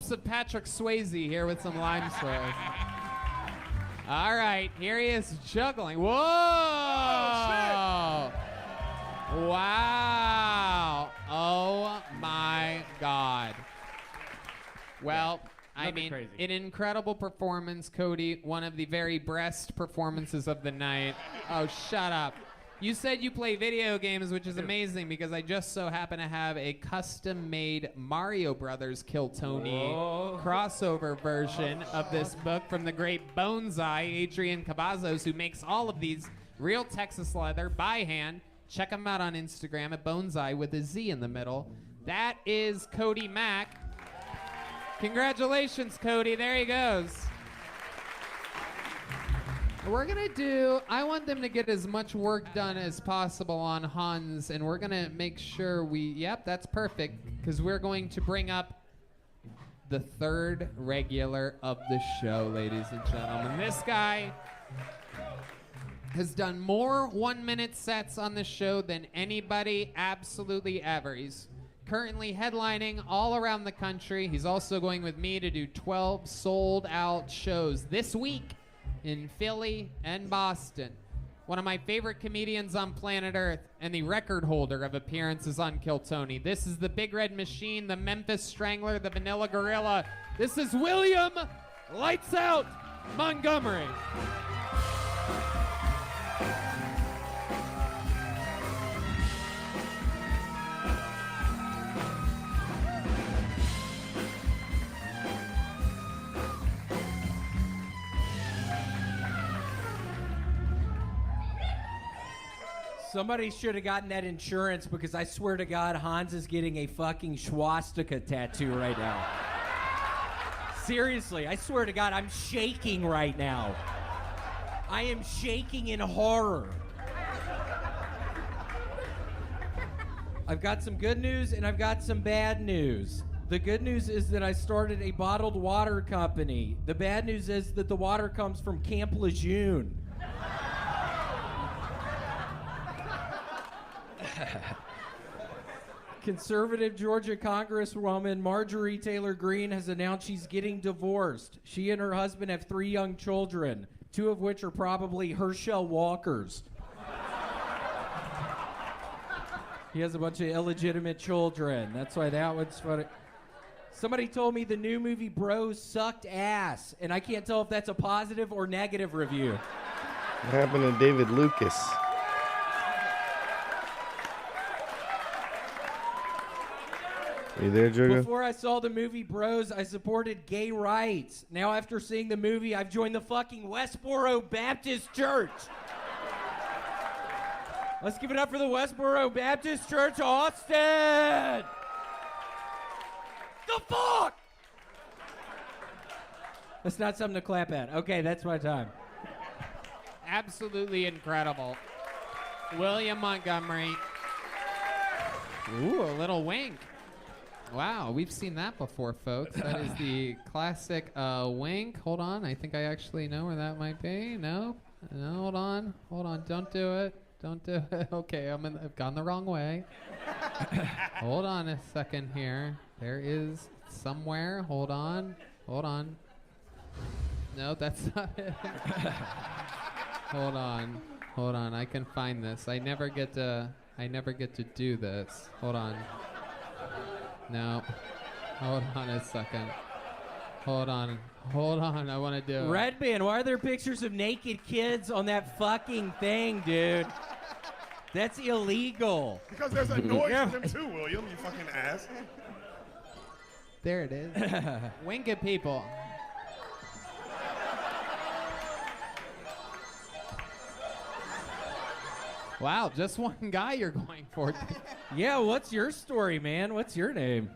clips of Patrick Swayze here with some lime swirls. All right, here he is juggling. Whoa! Oh, Wow! Oh my God! Well, I mean, crazy. an incredible performance, Cody. One of the very best performances of the night. Oh, shut up. You said you play video games, which is amazing because I just so happen to have a custom-made Mario Brothers Kill Tony crossover version of this book from the great Bonsai, Adrian Cavazos, who makes all of these real Texas leather by hand. Check him out on Instagram at Bonsai with a Z in the middle. That is Cody Mack. Congratulations, Cody. There he goes. We're going to do, I want them to get as much work done as possible on Hans, and we're going to make sure yep, that's perfect, because we're going to bring up the third regular of the show, ladies and gentlemen. This guy has done more 1-minute sets on the show than anybody absolutely ever. He's currently headlining all around the country. He's also going with me to do 12 sold-out shows this week in Philly and Boston. One of my favorite comedians on planet Earth and the record holder of appearances on Kill Tony. This is the Big Red Machine, the Memphis Strangler, the Vanilla Gorilla. This is William Lights Out Montgomery. Somebody should have gotten that insurance because I swear to God, Hans is getting a fucking swastika tattoo right now. Seriously, I swear to God, I'm shaking right now. I am shaking in horror. I've got some good news and I've got some bad news. The good news is that I started a bottled water company. The bad news is that the water comes from Camp Lejeune. Conservative Georgia Congresswoman Marjorie Taylor Greene has announced she's getting divorced. She and her husband have 3 young children, 2 of which are probably Herschel Walkers. He has a bunch of illegitimate children. That's why that one's funny. Somebody told me the new movie Bros sucked ass, and I can't tell if that's a positive or negative review. What happened to David Lucas? Are you there, Jogo? Before I saw the movie Bros, I supported gay rights. Now after seeing the movie, I've joined the fucking Westboro Baptist Church. Let's give it up for the Westboro Baptist Church, Austin! The fuck? That's not something to clap at. Okay, that's my time. Absolutely incredible. William Montgomery. Ooh, a little wink. Wow, we've seen that before, folks. That is the classic wink. Hold on, I think I actually know where that might be. No, hold on, don't do it. Don't do it. Okay, I've gone the wrong way. Hold on a second here. There is somewhere. Hold on. No, that's not it. Hold on. I can find this. I never get to do this. Hold on. No. Hold on a second. Hold on. I want to do it. Red Band, why are there pictures of naked kids on that fucking thing, dude? That's illegal. Because there's a noise in them too, William, you fucking ass. There it is. Wink at people. Wow, just one guy you're going for. Yeah, what's your story, man? What's your name?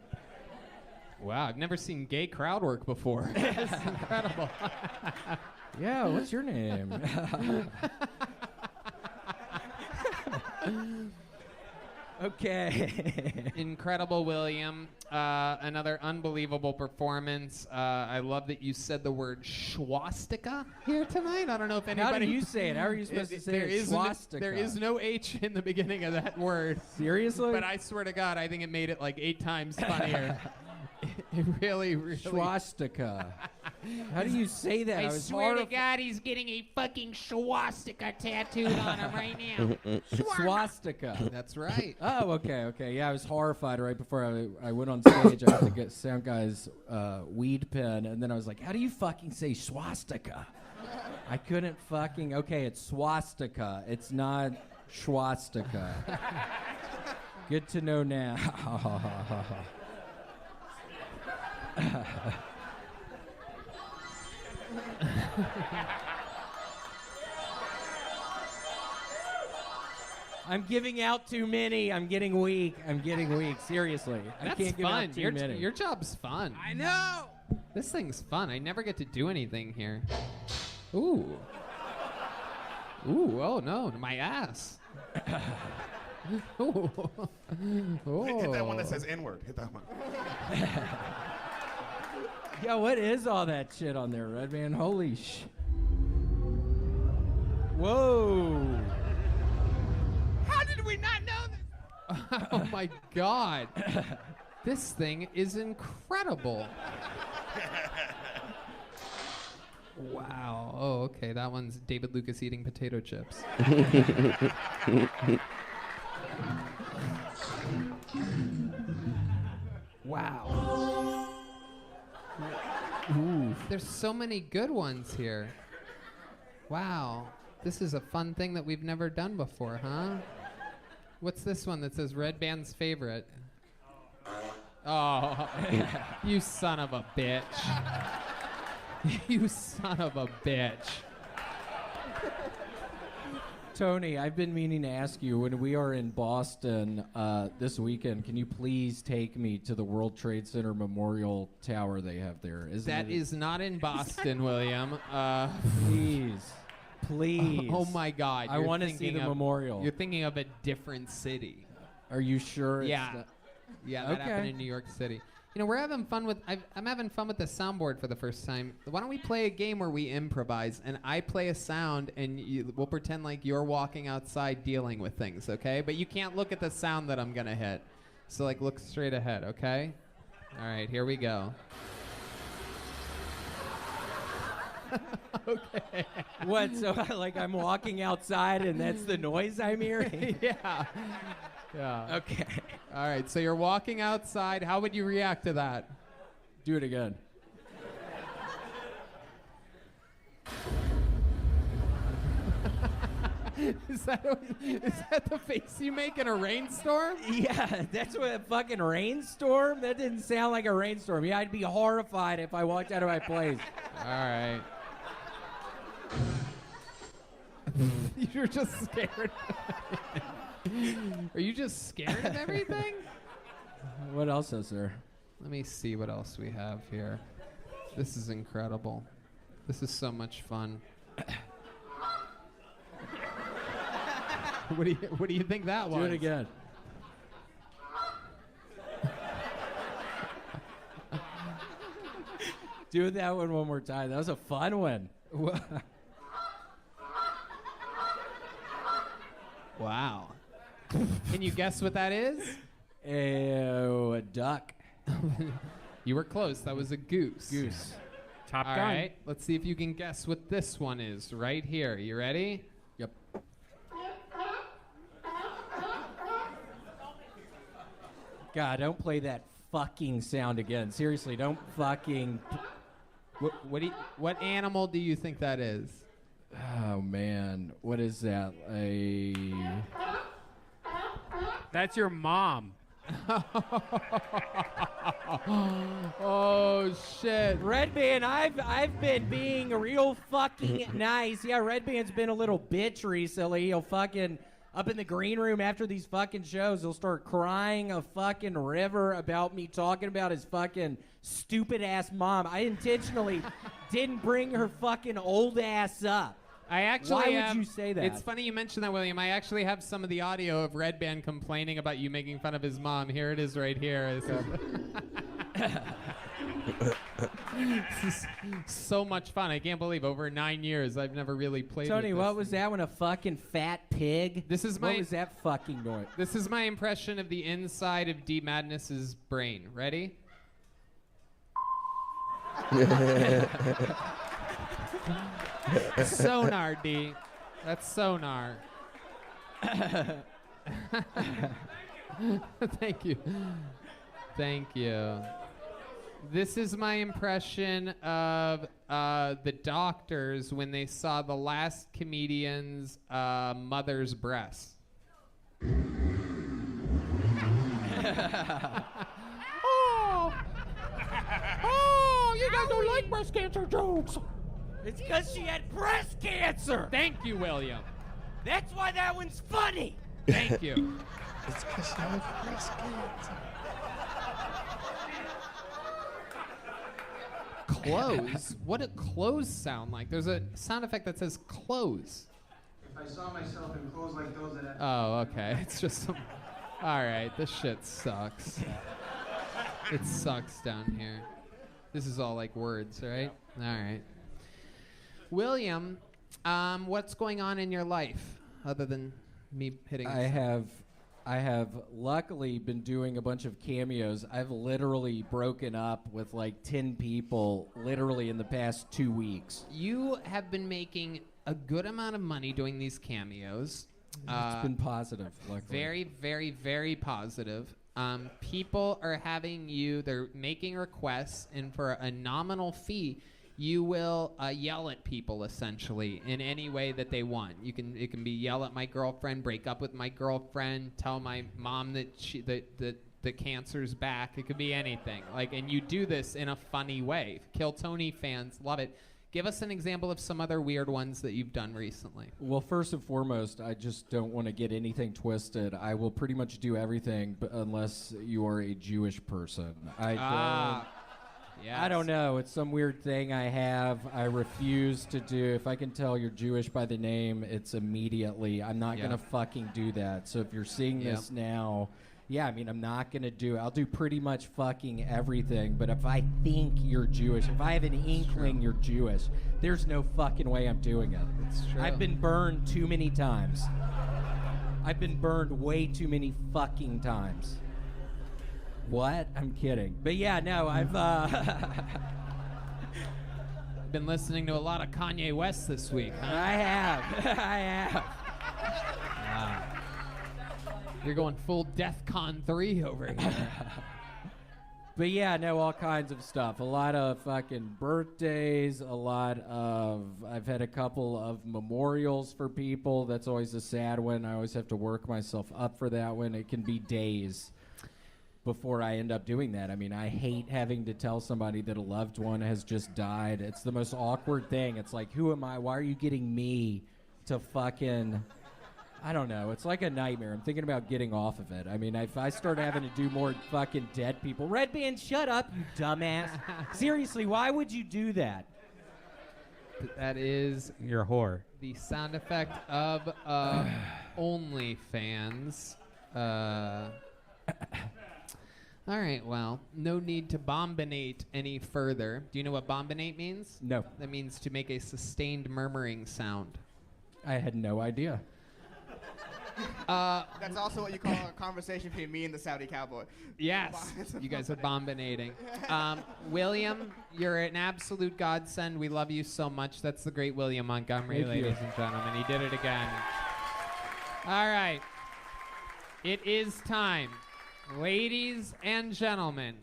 Wow, I've never seen gay crowd work before. It's incredible. Yeah, what's your name? Okay. Incredible, William. Another unbelievable performance. I love that you said the word swastika here tonight. I don't know if anybody... How do you say it? How are you supposed to say it? Swastika. There is no H in the beginning of that word. Seriously? But I swear to God, I think it made it like 8 times funnier. It really. Swastika. How do you say that? I was swear to God, he's getting a fucking swastika tattooed on him right now. Swastika. That's right. Oh, okay. Yeah, I was horrified right before I went on stage. I had to get sound guy's weed pen, and then I was like, how do you fucking say swastika? I couldn't fucking... Okay, it's swastika. It's not swastika. Good to know now. I'm giving out too many. I'm getting weak. Seriously. That's I can't give fun. out too many. Your job's fun. I know. This thing's fun. I never get to do anything here. Ooh. Ooh, oh no, my ass. Ooh. Hit that one that says N-word. Hit that one. Yo, what is all that shit on there, Red Man? Holy sh... Whoa. How did we not know this? Oh my God. This thing is incredible. Wow. Oh, okay. That one's David Lucas eating potato chips. Wow. Ooh. There's so many good ones here. Wow. This is a fun thing that we've never done before, huh? What's this one that says Red Band's favorite? Oh, you son of a bitch. You son of a bitch. Tony, I've been meaning to ask you, when we are in Boston this weekend, can you please take me to the World Trade Center Memorial Tower they have there? That is not in Boston, William. Please. Oh my God. I want to see the memorial. You're thinking of a different city. Are you sure? Yeah. Yeah, that happened in New York City. You know, we're having fun with... I'm having fun with the soundboard for the first time. Why don't we play a game where we improvise, and I play a sound, and we'll pretend like you're walking outside dealing with things, okay? But you can't look at the sound that I'm gonna hit. So, like, look straight ahead, okay? All right, here we go. Okay. What? So, like, I'm walking outside, and that's the noise I'm hearing? Yeah. Yeah. Okay. All right, so you're walking outside. How would you react to that? Do it again. Is that the face you make in a rainstorm? Yeah, that's what a fucking rainstorm? That didn't sound like a rainstorm. Yeah, I'd be horrified if I walked out of my place. All right. You're just scared. Are you just scared of everything? What else is there? Let me see what else we have here. This is incredible. This is so much fun. What do you think that was? Do it again. Do that one more time. That was a fun one. Wow. Can you guess what that is? Oh, a duck. You were close. That was a goose. Goose. Top All gun. right. Let's see if you can guess what this one is right here. You ready? Yep. God, don't play that fucking sound again. Seriously, don't fucking... What animal do you think that is? Oh, man. What is that? That's your mom. Oh, shit. Red Band, I've been being real fucking nice. Yeah, Red Band's been a little bitch recently. He'll fucking... Up in the green room after these fucking shows, he'll start crying a fucking river about me talking about his fucking stupid-ass mom. I intentionally didn't bring her fucking old ass up. Why would you say that? It's funny you mentioned that, William. I actually have some of the audio of Red Band complaining about you making fun of his mom. Here it is right here. This is so much fun. I can't believe over 9 years I've never really played Tony, with what this was thing. that one? A fucking fat pig? What was that fucking noise? This is my impression of the inside of D. Madness's brain. Ready? Sonar, D. That's sonar. Thank you. Thank you. This is my impression of the doctors when they saw the last comedian's mother's breasts. Oh, you guys don't like breast cancer jokes. It's because she had breast cancer. Thank you, William. That's why that one's funny. Thank you. It's because she had breast cancer. Close? What do close sound like? There's a sound effect that says close. If I saw myself in clothes like those that Oh, okay. It's just some. All right, this shit sucks. It sucks down here. This is all like words, right? All right. William, what's going on in your life other than me hitting? I have luckily been doing a bunch of cameos. I've literally broken up with like 10 people literally in the past 2 weeks. You have been making a good amount of money doing these cameos. It's been positive, luckily. Very, very, very positive. People are having you, they're making requests, and for a nominal fee, you will yell at people essentially in any way that they want. It can be yell at my girlfriend, break up with my girlfriend, tell my mom that the cancer's back. It could be anything. And you do this in a funny way. Kill Tony fans love it. Give us an example of some other weird ones that you've done recently. Well, first and foremost, I just don't want to get anything twisted. I will pretty much do everything unless you are a Jewish person. Yes. I don't know. It's some weird thing I have. I refuse to do. If I can tell you're Jewish by the name, it's immediately. I'm not going to fucking do that. So if you're seeing this now, I'm not going to do it. I'll do pretty much fucking everything. But if I think you're Jewish, if I have an inkling you're Jewish, there's no fucking way I'm doing it. It's true. I've been burned too many times. I've been burned way too many fucking times. What? I'm kidding. But yeah, no, I've been listening to a lot of Kanye West this week, huh? I have. Wow. You're going full DEFCON 3 over here. But yeah, no, all kinds of stuff. A lot of fucking birthdays, I've had a couple of memorials for people. That's always a sad one. I always have to work myself up for that one. It can be days before I end up doing that. I mean, I hate having to tell somebody that a loved one has just died. It's the most awkward thing. It's like, who am I? Why are you getting me to fucking... I don't know. It's like a nightmare. I'm thinking about getting off of it. I mean, if I start having to do more fucking dead people... Red Band, shut up, you dumbass. Seriously, why would you do that? That is... You're a whore. The sound effect of OnlyFans. All right, well, no need to bombinate any further. Do you know what bombinate means? No. That means to make a sustained murmuring sound. I had no idea. That's also what you call a conversation between me and the Saudi cowboy. Yes, you guys are bombinating. William, you're an absolute godsend. We love you so much. That's the great William Montgomery, Thank ladies you. and gentlemen. He did it again. All right. It is time. Ladies and gentlemen,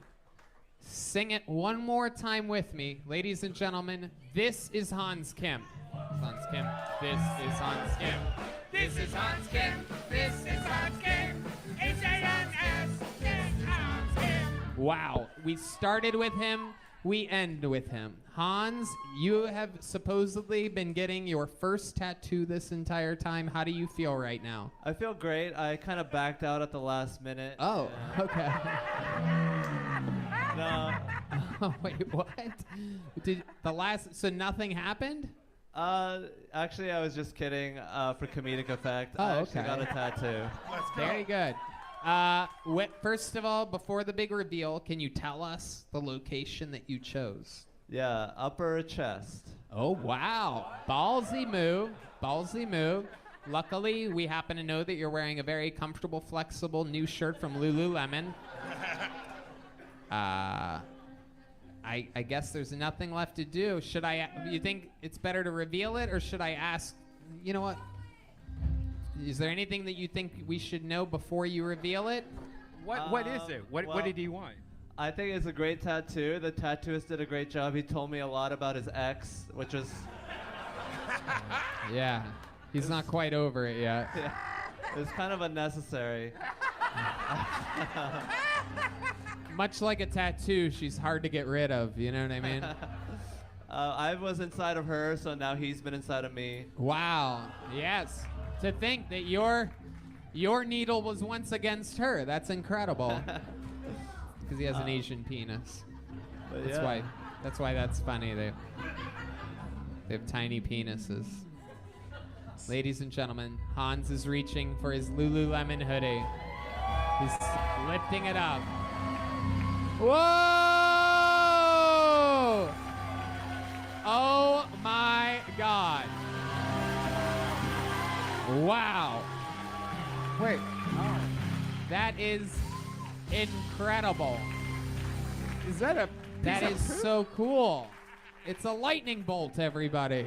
sing it one more time with me. Ladies and gentlemen, this is Hans Kim. Hans Kim. This is Hans Kim. This is Hans Kim. This is Hans Kim. H-A-N-S. This Hans Kim. Wow. We started with him. We end with him. Hans, you have supposedly been getting your first tattoo this entire time. How do you feel right now? I feel great. I kind of backed out at the last minute. Oh, okay. No. Oh, wait, what? So nothing happened? Actually, I was just kidding for comedic effect. Oh, I actually okay. got a tattoo. Let's go. Very good. First of all, before the big reveal, can you tell us the location that you chose? Yeah, upper chest. Oh, wow. Ballsy move. Ballsy move. Luckily, we happen to know that you're wearing a very comfortable, flexible new shirt from Lululemon. I I guess there's nothing left to do. You think it's better to reveal it, or should I ask, you know what? Is there anything that you think we should know before you reveal it? What is it? What did he want? I think it's a great tattoo. The tattooist did a great job. He told me a lot about his ex, which was... Yeah. He's not quite over it yet. Yeah. It was kind of unnecessary. Much like a tattoo, she's hard to get rid of, you know what I mean? I was inside of her, so now he's been inside of me. Wow. Yes. To think that your needle was once against her. That's incredible. Because he has an Asian penis. That's why that's funny. They have tiny penises. Ladies and gentlemen, Hans is reaching for his Lululemon hoodie. He's lifting it up. Whoa! Oh my God. Wow. Wait. That is incredible. Is that a That is so cool. It's a lightning bolt, everybody.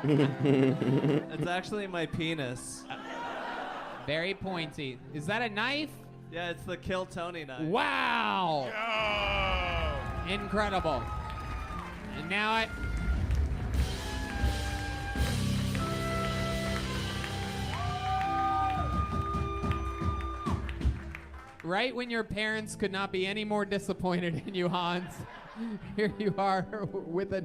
It's actually my penis. Very pointy. Is that a knife? Yeah, it's the Kill Tony knife. Wow. Incredible. And now right when your parents could not be any more disappointed in you, Hans, here you are with a.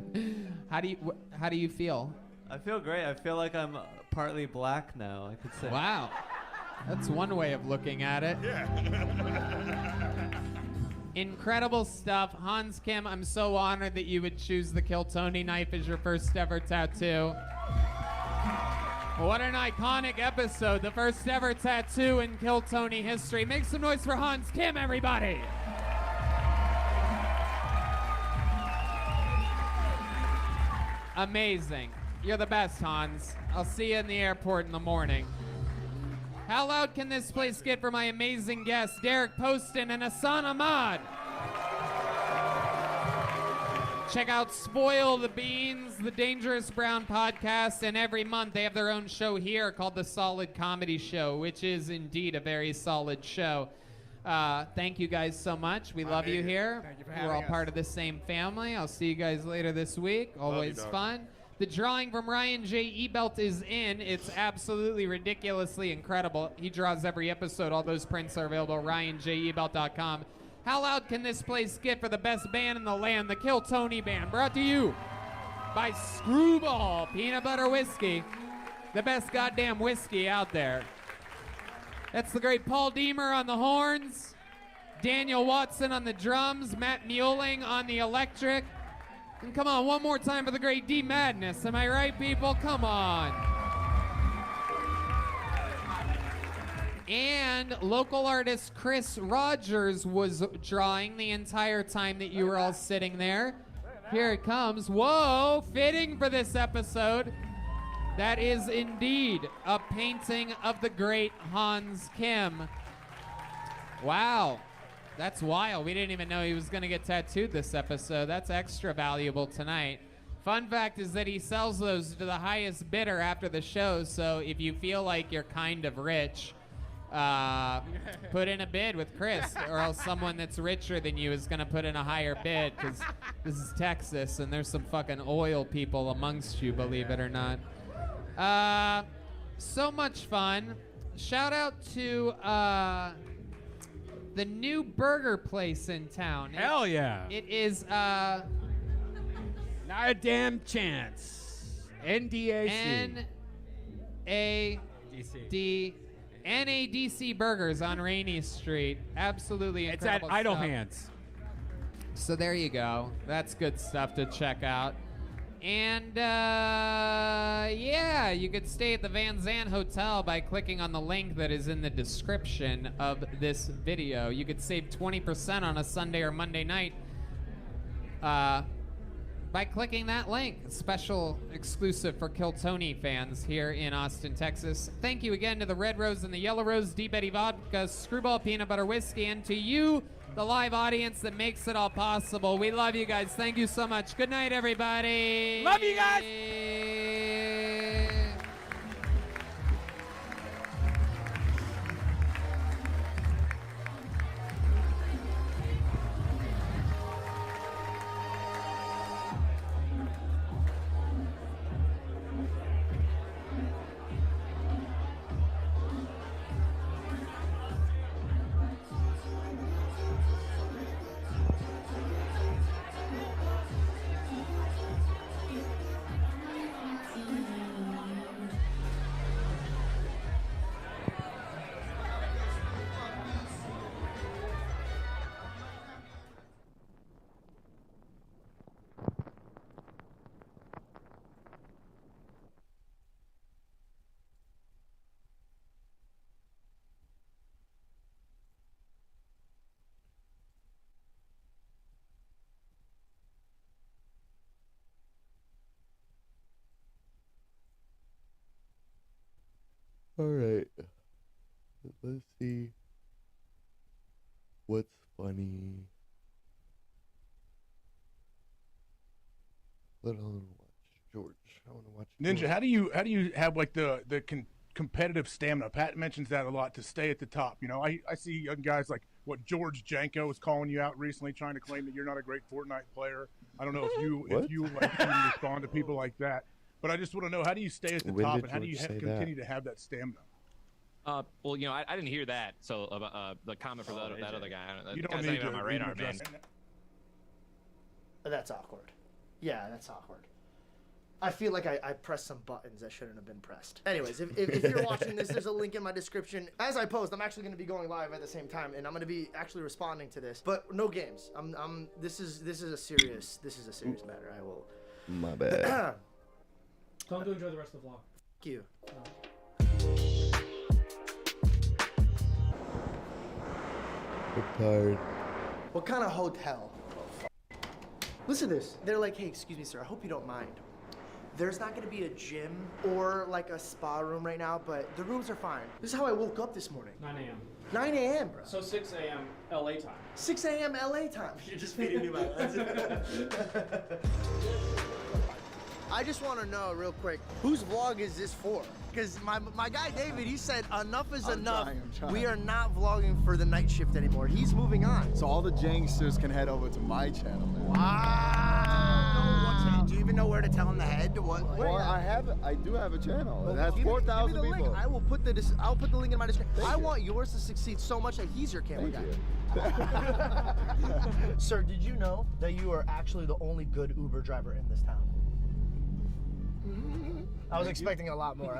How do you feel? I feel great. I feel like I'm partly black now, I could say. Wow. That's one way of looking at it. Yeah. Incredible stuff. Hans Kim, I'm so honored that you would choose the Kill Tony knife as your first ever tattoo. What an iconic episode. The first ever tattoo in Kill Tony history. Make some noise for Hans Kim, everybody. Amazing. You're the best, Hans. I'll see you in the airport in the morning. How loud can this place get for my amazing guests, Derek Poston and Hassan Ahmad? Check out Spoil the Beans, the Dangerous Brown podcast, and every month they have their own show here called The Solid Comedy Show, which is indeed a very solid show. Thank you guys so much. We love you here. Thank you for We're having all us. part of the same family. I'll see you guys later this week. Always dog. fun. The drawing from Ryan J. Ebelt is in. It's absolutely ridiculously incredible. He draws every episode. All those prints are available at ryanjebelt.com. How loud can this place get for the best band in the land, the Kill Tony Band, brought to you by Screwball Peanut Butter Whiskey, the best goddamn whiskey out there. That's the great Paul Deemer on the horns, Daniel Watson on the drums, Matt Mueling on the electric. And come on, one more time for the great D Madness. Am I right, people? Come on. And local artist Chris Rogers was drawing the entire time that you were all sitting there. Here it comes. Whoa, fitting for this episode. That is indeed a painting of the great Hans Kim. Wow. That's wild. We didn't even know he was going to get tattooed this episode. That's extra valuable tonight. Fun fact is that he sells those to the highest bidder after the show, so if you feel like you're kind of rich, put in a bid with Chris, or else someone that's richer than you is going to put in a higher bid, because this is Texas, and there's some fucking oil people amongst you, believe it or not. So much fun. Shout out to the new burger place in town. Hell yeah. It is Not a damn chance. NDAC. NADC Burgers on Rainy Street. Absolutely It's at incredible Idle stuff. Hands. So there you go. That's good stuff to check out. And yeah, you could stay at the Van Zandt Hotel by clicking on the link that is in the description of this video. You could save 20% on a Sunday or Monday night by clicking that link. A special exclusive for Kill Tony fans here in Austin, Texas. Thank you again to the Red Rose and the Yellow Rose, D. Betty Vodka, Screwball Peanut Butter Whiskey, and to you, the live audience that makes it all possible. We love you guys. Thank you so much. Good night, everybody. Love you guys. All right. Let's see what's funny. Let on watch George. I want to watch Ninja, George. how do you have like the competitive stamina? Pat mentions that a lot to stay at the top. You know, I see young guys like what George Janko was calling you out recently, trying to claim that you're not a great Fortnite player. I don't know if you like can respond to people like that. But I just want to know, how do you stay at the When top, did and how do you George say continue to have that stamina? Well, you know, I didn't hear that. So the comment for that other guy. You That's don't not need even on my to radar, man. address it. That's awkward. Yeah, that's awkward. I feel like I pressed some buttons that shouldn't have been pressed. Anyways, if you're watching this, there's a link in my description. As I post, I'm actually going to be going live at the same time, and I'm going to be actually responding to this. But no games. This is a serious matter. I will. My bad. Tell him to enjoy the rest of the vlog. Thank you. I'm tired. What kind of hotel? Listen to this. They're like, hey, excuse me, sir. I hope you don't mind. There's not going to be a gym or like a spa room right now, but the rooms are fine. This is how I woke up this morning. 9 a.m. 9 a.m., bro. So 6 a.m. LA time. 6 a.m. LA time. You're just feeding me my I just want to know real quick, whose vlog is this for? Because my guy David, he said enough is enough. I'm trying. We are not vlogging for the night shift anymore. He's moving on. So all the Jangsters can head over to my channel now. Wow. Do you even know where to tell him to head? Well, I do have a channel. It has Give me 4,000 the people. link. I'll put the link in my description. I want yours to succeed so much that he's your camera guy. Sir, did you know that you are actually the only good Uber driver in this town? I was expecting a lot more.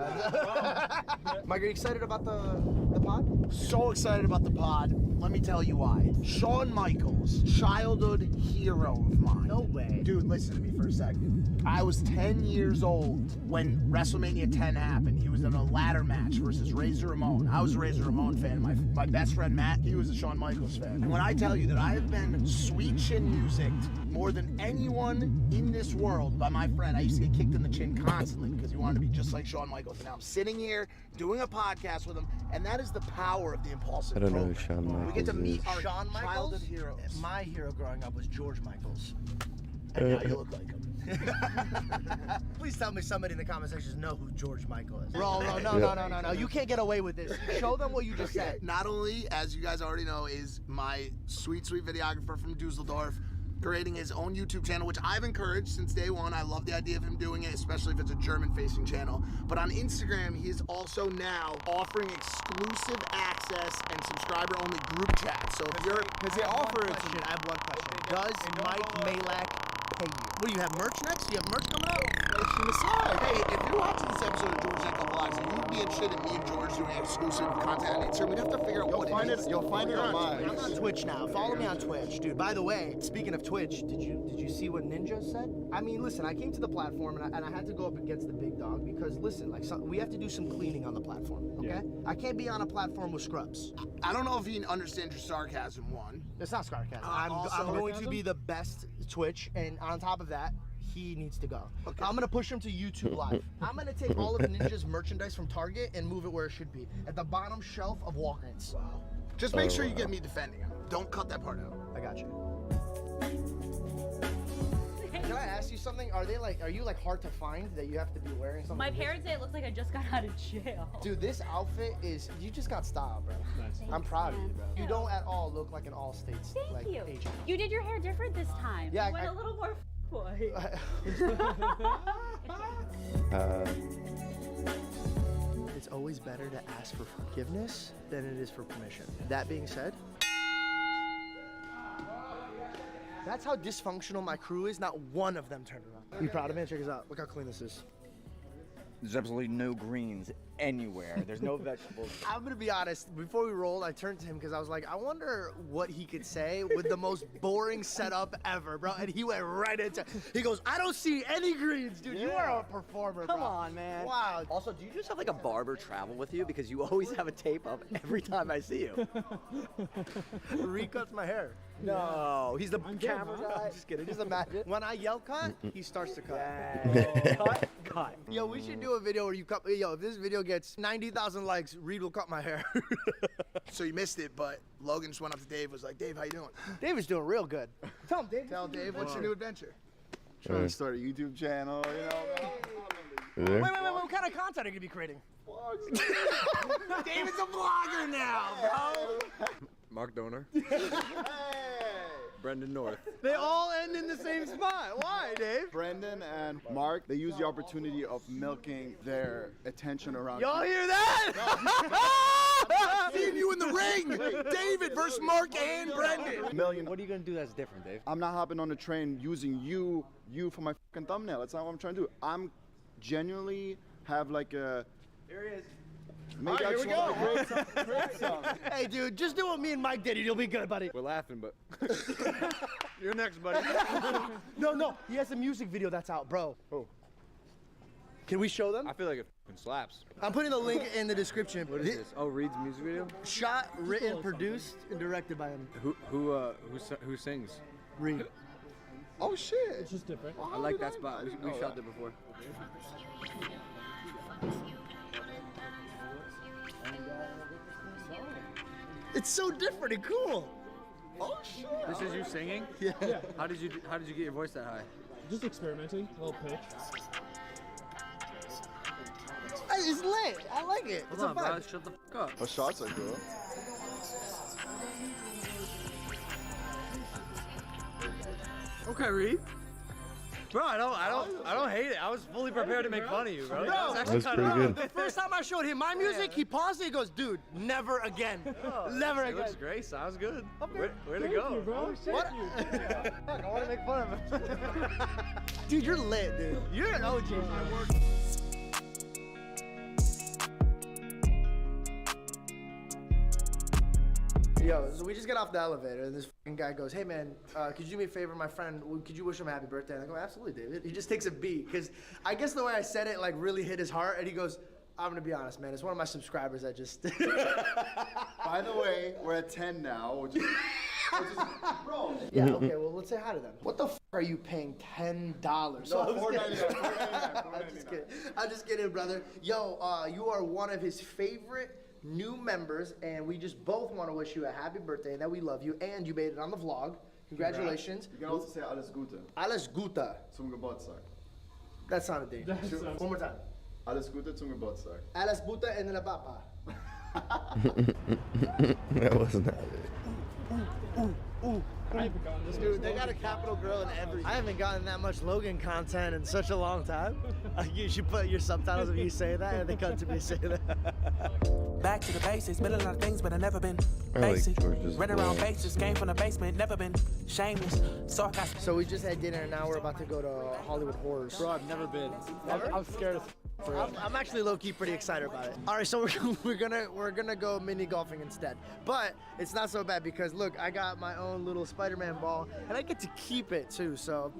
Mike, are you excited about the pod? So excited about the pod. Let me tell you why. Shawn Michaels, childhood hero of mine. No way. Dude, listen to me for a second. I was 10 years old when WrestleMania 10 happened. He was in a ladder match versus Razor Ramon. I was a Razor Ramon fan. My best friend Matt, he was a Shawn Michaels fan. And when I tell you that I have been sweet chin musicked more than anyone in this world by my friend, I used to get kicked in the chin constantly because he wanted to be just like Shawn Michaels. And now I'm sitting here doing a podcast with him, and that is the power of the Impulsive I don't know program. who Shawn Michaels We get to meet is. our childhood heroes. My hero growing up was George Michaels. And now you look like him. Please tell me somebody in the comment sections know who George Michael is. No. You can't get away with this. Show them what you just said. Not only, as you guys already know, is my sweet videographer from Dusseldorf creating his own YouTube channel, which I've encouraged since day one. I love the idea of him doing it, especially if it's a German-facing channel. But on Instagram, he is also now offering exclusive access and subscriber-only group chat. So if you're... Because they offer it to... I have one question. Does Mike Malak pay you? What, do you have merch next? Do you have merch coming out? Hey, if you're watching this episode of George Echo Vlogs and you'd be interested in me and George doing exclusive content on Instagram, we'd have to figure out what it is. You'll find it on mine. I'm on Twitch now. Follow me on Twitch. Dude, by the way, speaking of Twitch, did you see what Ninja said? I mean, listen, I came to the platform and I had to go up against the big dog because, listen, we have to do some cleaning on the platform, okay? Yeah. I can't be on a platform with scrubs. I don't know if you understand your sarcasm, one. It's not sarcasm. I'm going to be the best Twitch, and on top of that, he needs to go. Okay. I'm gonna push him to YouTube Live. I'm gonna take all of Ninja's merchandise from Target and move it where it should be, at the bottom shelf of Walgreens. Wow. Just make sure you get me defending him. Don't cut that part out. I got you. Can I ask you something? Are you like hard to find that you have to be wearing something? My parents say it looks like I just got out of jail. Dude, this outfit is, you just got style, bro. Nice. I'm proud of you, bro. You don't at all look like an All-States Thank you. agent. You did your hair different this time. Yeah, You went a little more boy. It's always better to ask for forgiveness than it is for permission. That being said, that's how dysfunctional my crew is. Not one of them turned around. You proud of me? Check this out. Look how clean this is. There's absolutely no greens anywhere. There's no vegetables. I'm gonna be honest, before we rolled, I turned to him because I was like, I wonder what he could say with the most boring setup ever, bro. And he went right into it. He goes, I don't see any greens, dude. You are a performer, bro. Come on, man. Wow. Also, do you just have like a barber travel with you? Because you always have a tape up every time I see you. Recuts my hair. No, he's the camera guy. I'm just kidding. Just imagine. When I yell cut, he starts to cut. Cut. Yo, we should do a video where you cut. Yo, if this video gets 90,000 likes, Reed will cut my hair. So you missed it, but Logan just went up to Dave, was like, Dave, how you doing? Dave is doing real good. Tell him, Dave. Tell Dave, what's your new adventure? Trying to start a YouTube channel, you know. Wait, what kind of content are you gonna be creating? David's a vlogger now, bro. Mark Donor. Brendan North. They all end in the same spot. Why, Dave? Brendan and Mark, they use the opportunity of milking their attention around. Y'all hear that? I'm seeing you in the ring. David versus Mark and Brendan. What are you gonna do that's different, Dave? I'm not hopping on the train using you for my fucking thumbnail. That's not what I'm trying to do. I'm genuinely have like a. Here he is. Maybe All right, here we go. Great song. Hey, dude, just do what me and Mike did. You'll be good, buddy. We're laughing, but you're next, buddy. No, he has a music video that's out, bro. Oh. Can we show them? I feel like it fucking slaps. I'm putting the link in the description. What is this? Oh, Reed's music video. Shot, written, produced, and directed by him. Who sings? Reed. Oh shit! It's just different. I like that spot. We shot there before. It's so different and cool. Oh shit! This is you singing? Yeah. How did you get your voice that high? Just experimenting, a little pitch. Hey, it's lit. I like it. It's Hold on, a vibe. bro. Shut the fuck up. Oh, shots are cool. Okay, Reed. Bro, I don't hate it. I was fully prepared to make fun of you, bro. No, That's actually pretty kinda good. The first time I showed him my music, he paused it. He goes, "Dude, never again, never It again." looks great. Sounds good. Okay. Where to Thank go? you, bro. What? Fuck, I want to make fun of him. Dude, you're lit, dude. You're an OG. Yo, so we just get off the elevator, and this fucking guy goes, "Hey man, could you do me a favor, my friend? Could you wish him a happy birthday?" And I go, "Absolutely, David." He just takes a beat, because I guess the way I said it like really hit his heart, and he goes, "I'm gonna be honest, man. It's one of my subscribers that just." By the way, we're at 10 now, which is bro. Yeah. Okay. Well, let's say hi to them. What the fuck are you paying $10? No, $4.99. I'm just kidding, brother. Yo, you are one of his favorite new members, and we just both want to wish you a happy birthday and that we love you, and you made it on the vlog. Congratulations. You can also say alles Gute. Alles Gute. Zum Geburtstag. That sounded dangerous. One more time. Alles Gute zum Geburtstag. Alles Gute and la papa. That wasn't that I haven't gotten this. Dude, they got a Capital Girl in every. I haven't gotten that much Logan content in such a long time. You should put your subtitles if you say that, and they cut to me say that. Back to the basics, been a lot of things, but I never been I like basic. George's Ran around voice. bases, came from the basement, never been shameless. So I got So we just had dinner, and now we're about to go to Hollywood Horrors. Bro, I've never been. Never? I'm scared of. I'm actually low-key pretty excited about it. All right, so we're gonna go mini golfing instead, but it's not so bad because look, I got my own little Spider-Man ball, and I get to keep it too. So,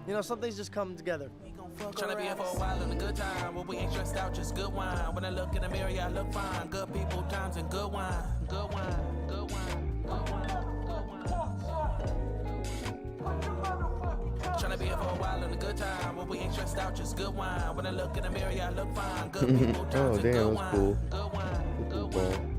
you know, some things just come together. Tryna be here for a while and a good time. Well, we ain't stressed out, just good wine. When I look in the mirror, yeah, I look fine. Good people, times, and good wine. Good wine, good wine, good wine, good wine. Tryna be here for a while and a good good time. When we ain't stressed out, just good wine. When I look in the mirror, I look fine. Good people, times Oh, and damn, good that's cool. wine. Good wine, good wine.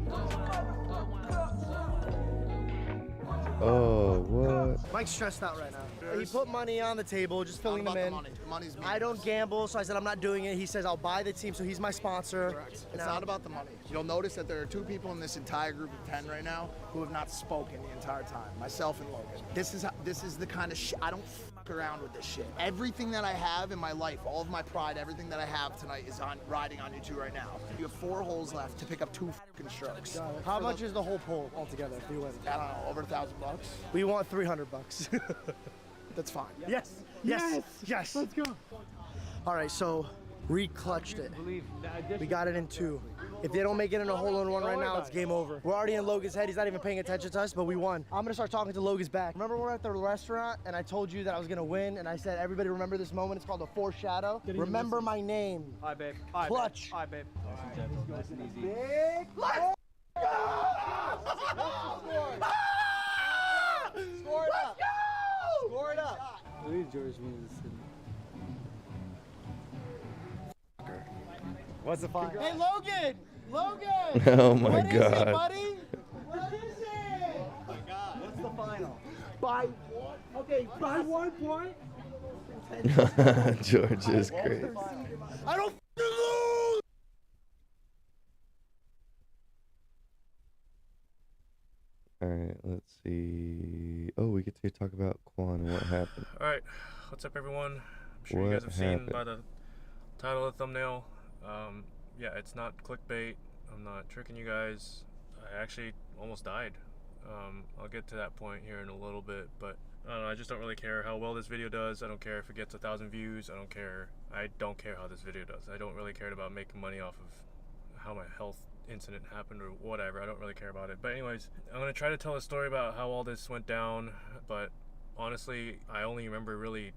Oh, what? Mike's stressed out right now. He put money on the table, just filling them in. Money's I don't gamble, so I said I'm not doing it. He says I'll buy the team, so he's my sponsor. Correct. It's not about the money. You'll notice that there are 2 people in this entire group of 10 right now who have not spoken the entire time. Myself and Logan. This is the kind of shit. I don't fuck around with this shit. Everything that I have in my life, all of my pride, everything that I have tonight is riding on you 2 right now. You have 4 holes left to pick up 2 fucking strokes. How much is the whole poll altogether if you win? I don't know, over $1,000. We want $300. That's fine. Yes. Let's go. All right, so Reed clutched it. We got it in 2. If they don't make it in a hole-in-one right now, it's game over. We're already in Logan's head. He's not even paying attention to us, but we won. I'm gonna start talking to Logan's back. Remember we're at the restaurant and I told you that I was gonna win and I said, everybody remember this moment. It's called a foreshadow. Remember my name. Hi, babe. Clutch. Hi, babe. Nice and easy. Big. Let's go! Score it up. Score it up. What's the fine? Hey, Logan! Logan! Oh my What is God. it, buddy? What is it? Oh my God. What's the final? By 1. Okay, by 1 point. George is great. I don't lose! All right, let's see. Oh, we get to talk about Quan and what happened. Alright, what's up everyone? I'm sure you guys have seen by the title of the thumbnail. Yeah, it's not clickbait. I'm not tricking you guys. I actually almost died. I'll get to that point here in a little bit, but I don't know, I just don't really care how well this video does. I don't care if it gets 1,000 views. I don't care how this video does. I don't really care about making money off of how my health incident happened or whatever. I don't really care about it. But anyways, I'm gonna try to tell a story about how all this went down, but honestly, I only remember really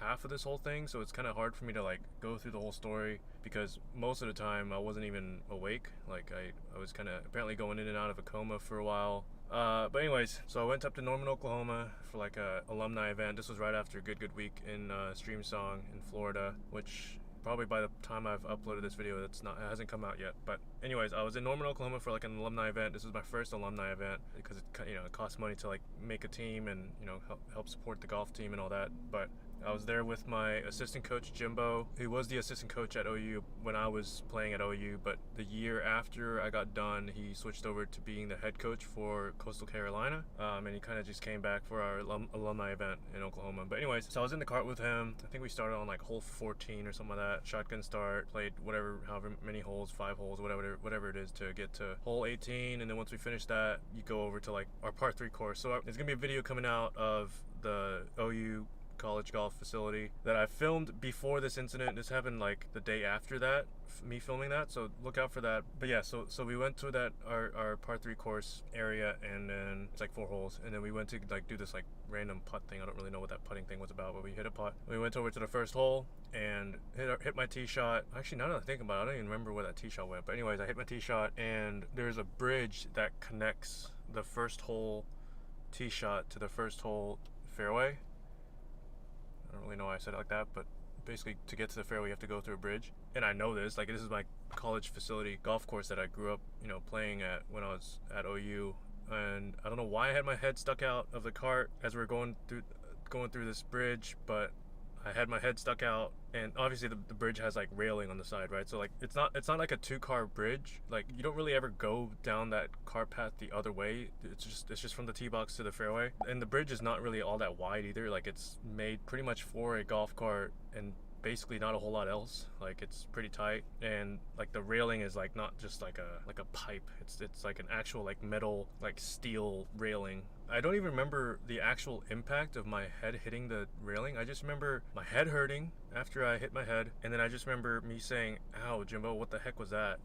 half of this whole thing, so it's kind of hard for me to like go through the whole story because most of the time I wasn't even awake. Like I was kind of apparently going in and out of a coma for a while. But anyways, so I went up to Norman, Oklahoma for like a alumni event. This was right after Good Week in Stream Song in Florida, which probably by the time I've uploaded this video, it hasn't come out yet. But anyways, I was in Norman, Oklahoma for like an alumni event. This was my first alumni event because it costs money to like make a team and help support the golf team and all that. But I was there with my assistant coach Jimbo, who was the assistant coach at OU when I was playing at OU, but the year after I got done, he switched over to being the head coach for Coastal Carolina, and he kind of just came back for our alumni event in Oklahoma. But anyways, so I was in the cart with him. I think we started on like hole 14 or something like that. Shotgun start, played however many holes, 5 holes, whatever it is to get to hole 18, and then once we finish that, you go over to like our par 3 course. So there's gonna be a video coming out of the OU college golf facility that I filmed before this incident. This happened like the day after that, me filming that, so look out for that. But yeah, so we went to that our par 3 course area, and then it's like 4 holes, and then we went to like do this like random putt thing. I don't really know what that putting thing was about, but we hit a putt. We went over to the first hole and hit my tee shot. Actually, now that I think about it, I don't even remember where that tee shot went, but anyways, I hit my tee shot, and there's a bridge that connects the first hole tee shot to the first hole fairway. I don't really know why I said it like that, but basically to get to the fairway you have to go through a bridge. And I know this, like this is my college facility golf course that I grew up, playing at when I was at OU. And I don't know why I had my head stuck out of the cart as we were going through this bridge, but I had my head stuck out, and obviously the bridge has like railing on the side, right? So like it's not like a 2-car bridge. Like you don't really ever go down that car path the other way. It's just from the tee box to the fairway, and the bridge is not really all that wide either. Like it's made pretty much for a golf cart and basically not a whole lot else. Like it's pretty tight, and like the railing is like not just like a pipe. It's like an actual like metal, like steel railing. I don't even remember the actual impact of my head hitting the railing. I just remember my head hurting after I hit my head, and then I just remember me saying, "Ow, Jimbo, what the heck was that?"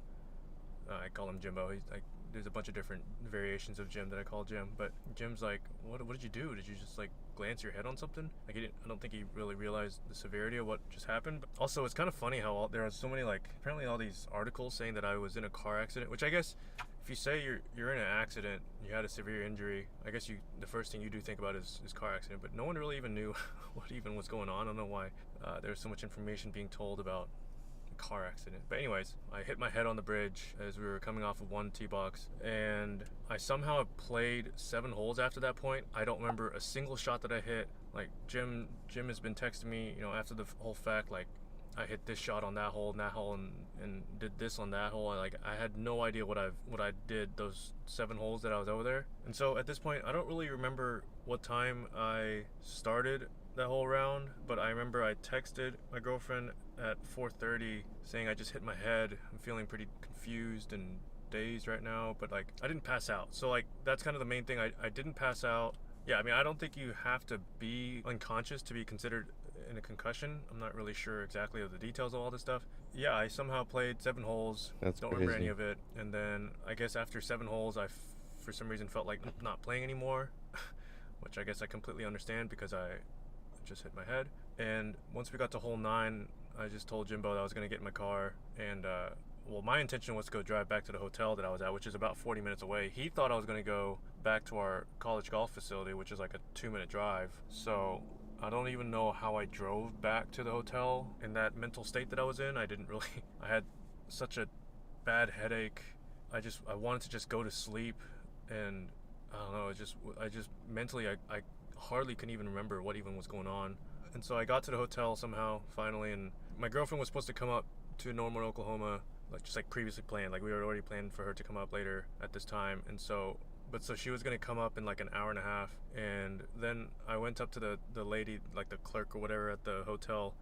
I call him Jimbo. He's like, there's a bunch of different variations of Jim that I call Jim, but Jim's like, what did you do? Did you just like glance your head on something? Like I don't think he really realized the severity of what just happened. But also, it's kind of funny how there are so many, like, apparently all these articles saying that I was in a car accident, which I guess if you say you're in an accident, you had a severe injury, I guess the first thing you do think about is car accident, but no one really even knew what even was going on. I don't know why there's so much information being told about a car accident. But anyways, I hit my head on the bridge as we were coming off of one tee box, and I somehow played 7 holes after that point. I don't remember a single shot that I hit. Like Jim has been texting me, after the whole fact, like, I hit this shot on that hole and did this on that hole. I had no idea what I did those 7 holes that I was over there. And so at this point, I don't really remember what time I started that whole round, but I remember I texted my girlfriend at 4:30 saying I just hit my head. I'm feeling pretty confused and dazed right now, but like I didn't pass out. So like that's kind of the main thing. I didn't pass out. Yeah, I mean, I don't think you have to be unconscious to be considered in a concussion. I'm not really sure exactly of the details of all this stuff. Yeah, I somehow played 7 holes. That's don't crazy. remember any of it. And then I guess after 7 holes, for some reason felt like not playing anymore, which I guess I completely understand because I just hit my head. And once we got to hole 9, I just told Jimbo that I was going to get in my car. And well, my intention was to go drive back to the hotel that I was at, which is about 40 minutes away. He thought I was going to go back to our college golf facility, which is like a 2-minute drive. So I don't even know how I drove back to the hotel in that mental state that I was in. I had such a bad headache. I wanted to just go to sleep, and I don't know, I just mentally, I hardly can even remember what even was going on. And so I got to the hotel somehow, finally, and my girlfriend was supposed to come up to Norman, Oklahoma, like previously planned. Like we were already planned for her to come up later at this time, and so she was going to come up in like an hour and a half. And then I went up to the lady, like the clerk or whatever at the hotel,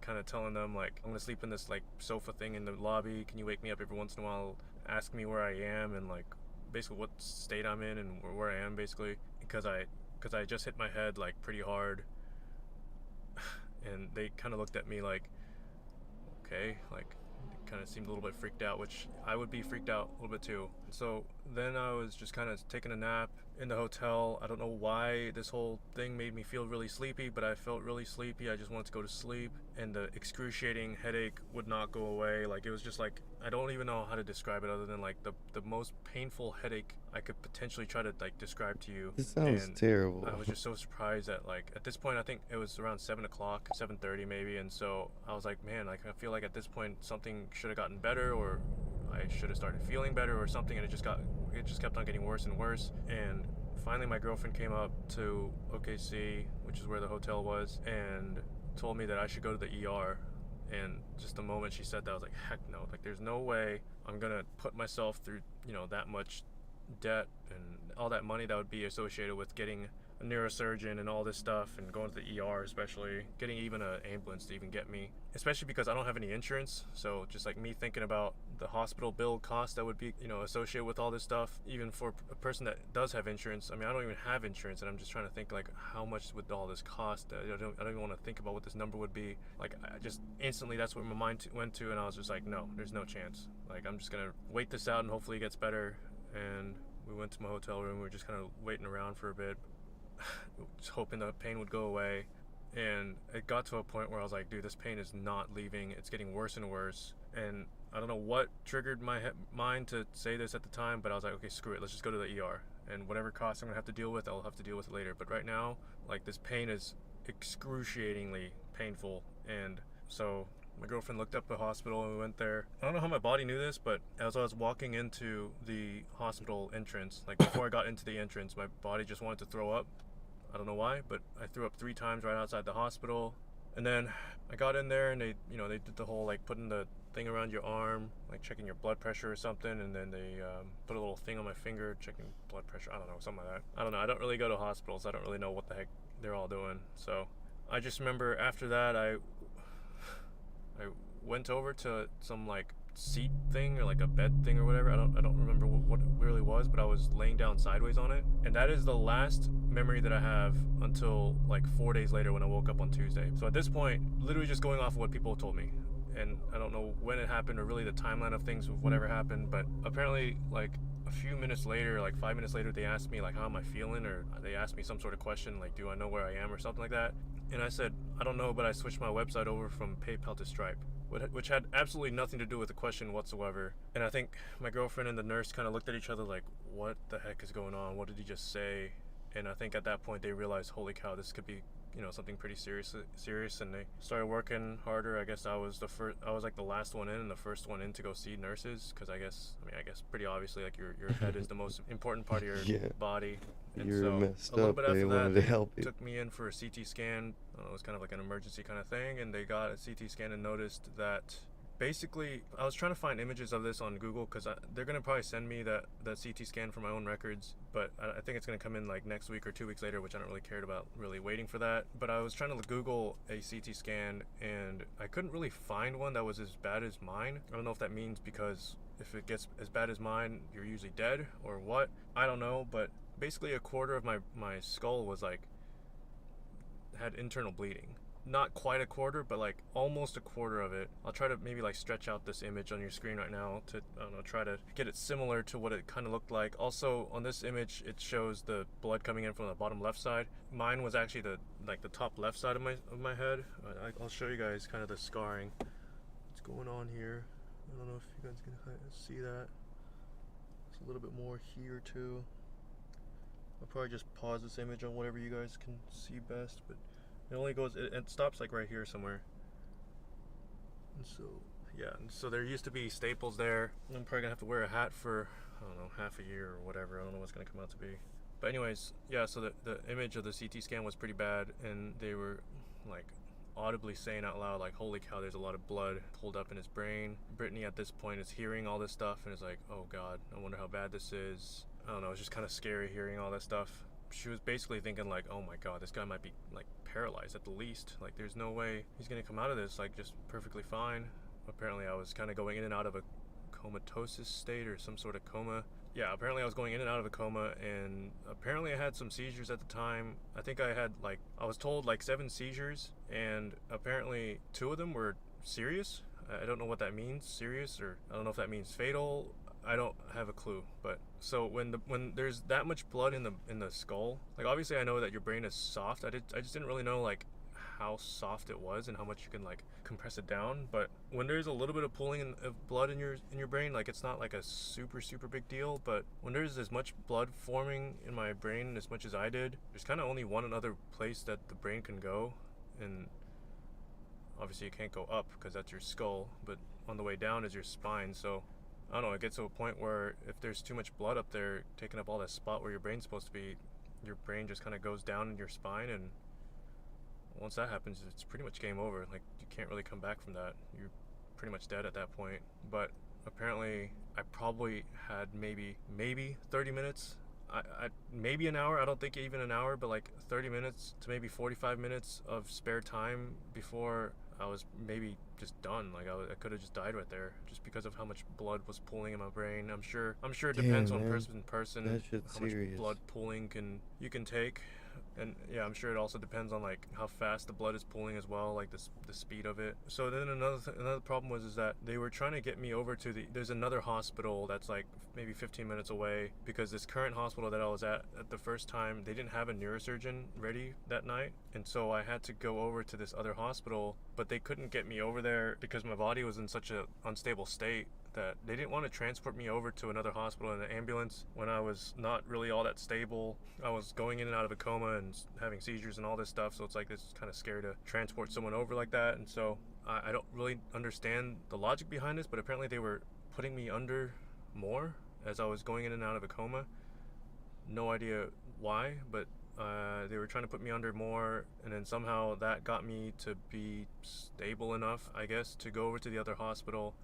kind of telling them like, I'm going to sleep in this like sofa thing in the lobby. Can you wake me up every once in a while, ask me where I am and like basically what state I'm in and where I am basically, because I just hit my head like pretty hard. And they kind of looked at me like, okay, like kind of seemed a little bit freaked out, which I would be freaked out a little bit too. So then I was just kind of taking a nap in the hotel. I don't know why this whole thing made me feel really sleepy, but I felt really sleepy. I just wanted to go to sleep, and the excruciating headache would not go away. Like it was just like, I don't even know how to describe it other than like the most painful headache I could potentially try to like describe to you. This sounds And terrible. I was just so surprised that like at this point I think it was around 7 o'clock, 7:30 maybe, and so I was like, man, like I feel like at this point something should have gotten better, or I should have started feeling better or something, and it just kept on getting worse and worse. And finally my girlfriend came up to OKC, which is where the hotel was, and told me that I should go to the ER. And just the moment she said that, I was like, heck no, like there's no way I'm gonna put myself through, that much debt and all that money that would be associated with getting a neurosurgeon and all this stuff, and going to the ER, especially getting even an ambulance to even get me, especially because I don't have any insurance. So just like me thinking about the hospital bill cost that would be associated with all this stuff, even for a person that does have insurance. I mean, I don't even have insurance, and I'm just trying to think like how much would all this cost. I don't even want to think about what this number would be. Like I just instantly, that's what my mind went to, and I was just like, no, there's no chance. Like I'm just gonna wait this out and hopefully it gets better. And we went to my hotel room. We were just kind of waiting around for a bit, just hoping the pain would go away. And it got to a point where I was like, dude, this pain is not leaving. It's getting worse and worse. And I don't know what triggered my mind to say this at the time, but I was like, okay, screw it. Let's just go to the ER. And whatever costs I'm going to have to deal with, I'll have to deal with it later. But right now, like this pain is excruciatingly painful. And so my girlfriend looked up the hospital and we went there. I don't know how my body knew this, but as I was walking into the hospital entrance, like before I got into the entrance, my body just wanted to throw up. I don't know why, but I threw up 3 times right outside the hospital. And then I got in there and they did the whole like putting the thing around your arm, like checking your blood pressure or something. And then they put a little thing on my finger, checking blood pressure. I don't know, something like that. I don't know. I don't really go to hospitals. I don't really know what the heck they're all doing. So I just remember after that, I went over to some like seat thing or like a bed thing or whatever. I don't remember what it really was, but I was laying down sideways on it. And that is the last memory that I have until like 4 days later when I woke up on Tuesday. So at this point, literally just going off of what people told me. And I don't know when it happened or really the timeline of things of whatever happened, but apparently like a few minutes later, like 5 minutes later, they asked me like, how am I feeling? Or they asked me some sort of question like, do I know where I am or something like that? And I said, I don't know, but I switched my website over from PayPal to Stripe, which had absolutely nothing to do with the question whatsoever. And I think my girlfriend and the nurse kind of looked at each other like, what the heck is going on? What did he just say? And I think at that point they realized, holy cow, this could be, you know, something pretty serious, and they started working harder. I guess I was like the last one in and the first one in to go see nurses, because I guess pretty obviously, like, your head is the most important part of your body. And You're so messed a little up. bit after They that, wanted to they help you. took me in for a CT scan. It was kind of like an emergency kind of thing, and they got a CT scan and noticed that basically, I was trying to find images of this on Google, because they're going to probably send me that CT scan for my own records, but I think it's going to come in like next week or 2 weeks later, which I don't really care about really waiting for that. But I was trying to Google a CT scan, and I couldn't really find one that was as bad as mine. I don't know if that means because if it gets as bad as mine, you're usually dead or what. I don't know, but basically a quarter of my skull was like, had internal bleeding. Not quite a quarter, but like almost a quarter of it. I'll try to maybe like stretch out this image on your screen right now to, I don't know, try to get it similar to what it kind of looked like. Also on this image, it shows the blood coming in from the bottom left side. Mine was actually the top left side of my head. I'll show you guys kind of the scarring. What's going on here? I don't know if you guys can see that. It's a little bit more here too. I'll probably just pause this image on whatever you guys can see best, but it only goes, it stops like right here somewhere. And so, yeah, and so there used to be staples there. I'm probably gonna have to wear a hat for, I don't know, half a year or whatever. I don't know what's gonna come out to be. But anyways, yeah, so the image of the CT scan was pretty bad, and they were like audibly saying out loud, like, holy cow, there's a lot of blood pulled up in his brain. Brittany at this point is hearing all this stuff and is like, oh God, I wonder how bad this is. I don't know, it's just kind of scary hearing all that stuff. She was basically thinking like, oh my God, this guy might be like paralyzed at the least. Like, there's no way he's gonna come out of this like just perfectly fine. Apparently I was kind of going in and out of a comatosis state or some sort of coma. Yeah, apparently I was going in and out of a coma, and apparently I had some seizures at the time. I think I had I was told 7 seizures, and apparently 2 of them were serious. I don't know what that means, serious, or I don't know if that means fatal. I don't have a clue. But so when there's that much blood in the skull, like, obviously I know that your brain is soft. I just didn't really know like how soft it was and how much you can like compress it down. But when there's a little bit of pooling of blood in your brain, like, it's not like a super big deal. But when there's as much blood forming in my brain as much as I did, there's kind of only one other place that the brain can go, and obviously you can't go up because that's your skull, but on the way down is your spine. So I don't know, it gets to a point where if there's too much blood up there taking up all that spot where your brain's supposed to be, your brain just kind of goes down in your spine, and once that happens, it's pretty much game over. Like, you can't really come back from that. You're pretty much dead at that point. But apparently I probably had maybe 30 minutes, I maybe an hour. I don't think even an hour, but like 30 minutes to maybe 45 minutes of spare time before I was maybe just done. Like, I could have just died right there, just because of how much blood was pooling in my brain. I'm sure it depends on person to person That shit's how much serious. blood pooling you can take. And yeah, I'm sure it also depends on like how fast the blood is pooling as well, like the speed of it. So then another problem was that they were trying to get me over to there's another hospital that's like maybe 15 minutes away, because this current hospital that I was at the first time, they didn't have a neurosurgeon ready that night, and so I had to go over to this other hospital, but they couldn't get me over there because my body was in such an unstable state that they didn't want to transport me over to another hospital in an ambulance when I was not really all that stable. I was going in and out of a coma and having seizures and all this stuff, so it's like, it's kind of scary to transport someone over like that. And so I don't really understand the logic behind this, but apparently they were putting me under more as I was going in and out of a coma. No idea why, but they were trying to put me under more, and then somehow that got me to be stable enough, I guess, to go over to the other hospital.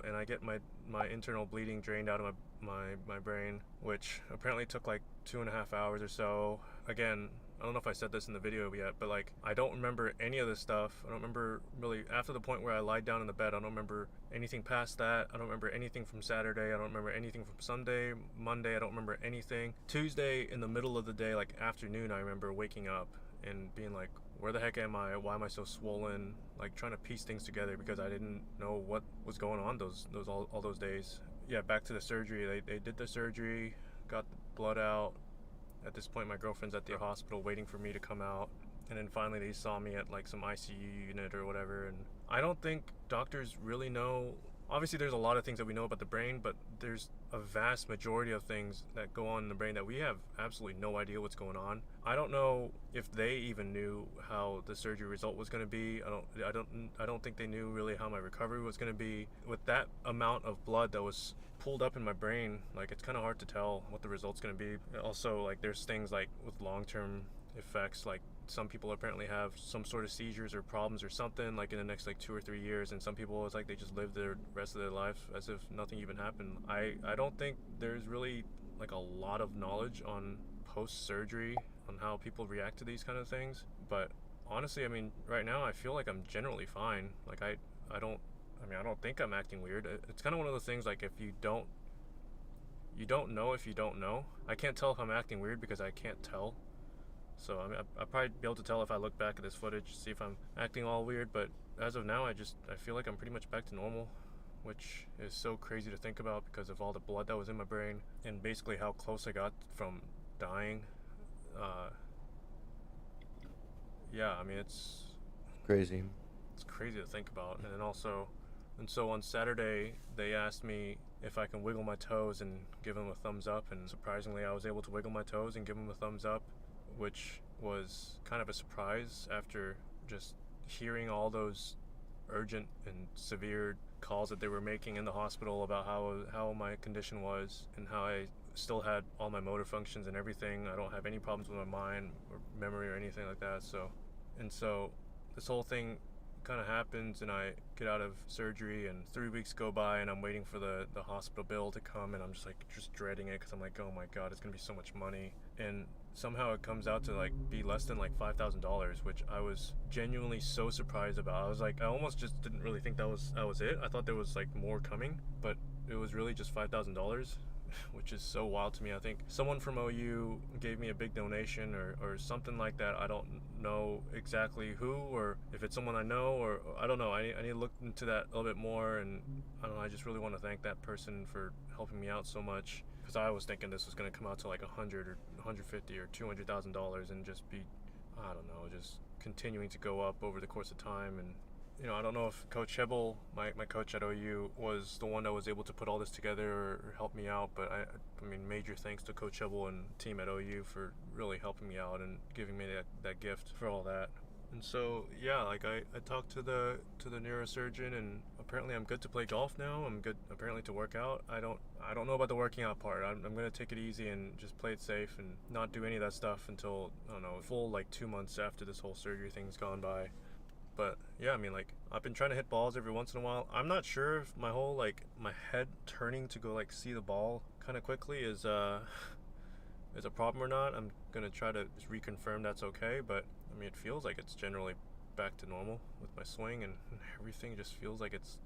And I get my internal bleeding drained out of my brain, which apparently took like 2.5 hours or so. Again, I don't know if I said this in the video yet, but like, I don't remember any of this stuff. I don't remember really, after the point where I lied down in the bed, I don't remember anything past that. I don't remember anything from Saturday. I don't remember anything from Sunday, Monday. I don't remember anything. Tuesday in the middle of the day, like afternoon, I remember waking up and being like, where the heck am I? Why am I so swollen? Like, trying to piece things together because I didn't know what was going on all those days. Yeah, back to the surgery. They did the surgery, got the blood out. At this point, my girlfriend's at the hospital waiting for me to come out. And then finally they saw me at like some ICU unit or whatever. And I don't think doctors really know. Obviously there's a lot of things that we know about the brain, but there's a vast majority of things that go on in the brain that we have absolutely no idea what's going on. I don't know if they even knew how the surgery result was going to be. I don't think they knew really how my recovery was going to be. With that amount of blood that was pulled up in my brain, like, it's kind of hard to tell what the result's going to be. Also, like, there's things like with long-term effects, like some people apparently have some sort of seizures or problems or something like in the next like 2 or 3 years, and some people it's like they just live the rest of their life as if nothing even happened. I don't think there's really like a lot of knowledge on post-surgery on how people react to these kind of things, but honestly, I mean, right now I feel like I'm generally fine. Like I don't think I'm acting weird. It's kind of one of those things, like, if you don't know if you don't know. I can't tell if I'm acting weird because I can't tell. So I mean, I'll probably be able to tell if I look back at this footage, see if I'm acting all weird, but as of now, I feel like I'm pretty much back to normal, which is so crazy to think about because of all the blood that was in my brain and basically how close I got from dying. Yeah, I mean, it's crazy. It's crazy to think about. And so on Saturday, they asked me if I can wiggle my toes and give them a thumbs up, and surprisingly, I was able to wiggle my toes and give them a thumbs up, which was kind of a surprise after just hearing all those urgent and severe calls that they were making in the hospital about how my condition was and how I still had all my motor functions and everything. I don't have any problems with my mind or memory or anything like that. So this whole thing kind of happens, and I get out of surgery, and 3 weeks go by, and I'm waiting for the hospital bill to come, and I'm just dreading it because I'm like, oh my god, it's gonna be so much money. And somehow it comes out to like be less than like $5,000, which I was genuinely so surprised about. I was like, I almost just didn't really think that was it. I thought there was like more coming, but it was really just $5,000, which is so wild to me. I think someone from OU gave me a big donation or something like that. I don't know exactly who, or if it's someone I know, or I don't know. I need to look into that a little bit more, and I don't know, I just really want to thank that person for helping me out so much, because I was thinking this was going to come out to like $100 or $150 or $200,000 and just be, I don't know, just continuing to go up over the course of time. And you know, I don't know if Coach Hebel, my coach at OU, was the one that was able to put all this together or help me out, but I mean, major thanks to Coach Hebel and team at OU for really helping me out and giving me that gift for all that. And so, yeah, like I talked to the neurosurgeon, and apparently I'm good to play golf now. I'm good apparently to work out. I don't know about the working out part. I'm going to take it easy and just play it safe and not do any of that stuff until, I don't know, full like 2 months after this whole surgery thing's gone by. But yeah, I mean, like, I've been trying to hit balls every once in a while. I'm not sure if my whole, like, my head turning to go, like, see the ball kind of quickly is a problem or not. I'm going to try to just reconfirm that's okay, but, I mean, it feels like it's generally back to normal with my swing, and everything just feels like it's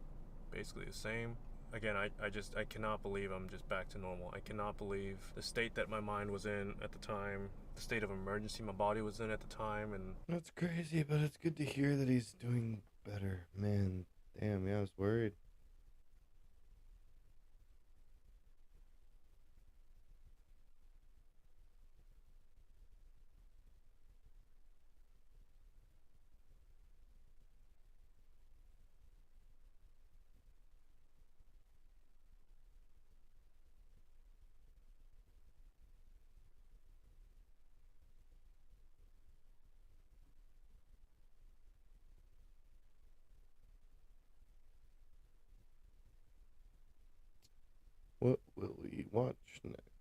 basically the same. Again, I cannot believe I'm just back to normal. I cannot believe the state that my mind was in at the time, the state of emergency my body was in at the time, and That's crazy, but it's good to hear that he's doing better. Man, damn, yeah, I was worried. What will we watch next?